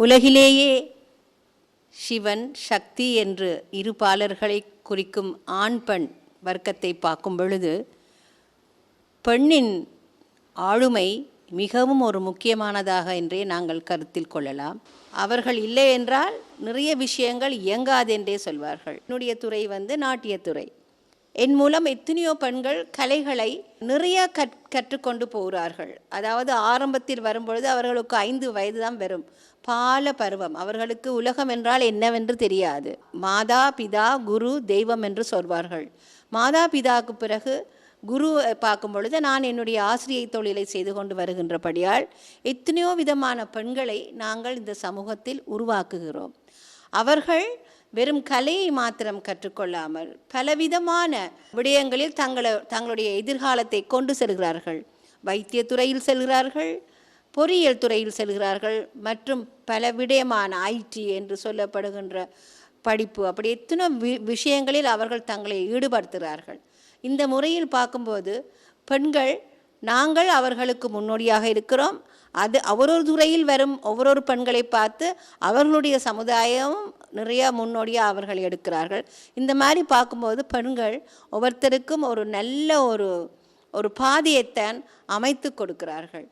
உலகிலேயே சிவன் சக்தி என்று இரு பாலர்களை குறிக்கும் ஆண் பெண் வர்க்கத்தை பார்க்கும் பொழுது பெண்ணின் ஆளுமை மிகவும் ஒரு முக்கியமானதாக என்றே நாங்கள் கருத்தில் கொள்ளலாம். அவர்கள் இல்லை என்றால் நிறைய விஷயங்கள் இயங்காது என்றே சொல்வார்கள். என்னுடைய துறை நாட்டியத்துறை. என் மூலம் எத்தனையோ பெண்கள் கலைகளை நிறைய கற்றுக்கொண்டு போகிறார்கள். அதாவது ஆரம்பத்தில் வரும்பொழுது அவர்களுக்கு 5 வயது தான் வரும். பால பருவம். அவர்களுக்கு உலகம் என்றால் என்னவென்று தெரியாது. மாதா பிதா குரு தெய்வம் என்று சொல்வார்கள். மாதா பிதாவுக்கு பிறகு குரு பார்க்கும் பொழுது நான் என்னுடைய ஆசிரியை தொழிலை செய்து கொண்டு வருகின்றபடியால் எத்தனையோ விதமான பெண்களை நாங்கள் இந்த சமூகத்தில் உருவாக்குகிறோம். அவர்கள் வெறும் கலையை மாத்திரம் கற்றுக்கொள்ளாமல் பலவிதமான விடயங்களில் தங்களுடைய எதிர்காலத்தை கொண்டு செல்கிறார்கள். வைத்தியத்துறையில் செல்கிறார்கள், பொறியியல் துறையில் செல்கிறார்கள், மற்றும் பல விடயமான ஐடி என்று சொல்லப்படுகின்ற படிப்பு, அப்படி எத்தனை விஷயங்களில் அவர்கள் தங்களை ஈடுபடுத்துகிறார்கள். இந்த முறையில் பார்க்கும்போது பெண்கள் நாங்கள் அவர்களுக்கு முன்னோடியாக இருக்கிறோம். அது ஒவ்வொரு துறையில் வரும் ஒவ்வொரு பெண்களை பார்த்து அவர்களுடைய சமுதாயமும் நிறைய முன்னோடியாக அவர்கள் எடுக்கிறார்கள். இந்த மாதிரி பார்க்கும்போது பெண்கள் ஒவ்வொருத்தருக்கும் ஒரு நல்ல ஒரு பாதையைத்தான் அமைத்து கொடுக்கிறார்கள்.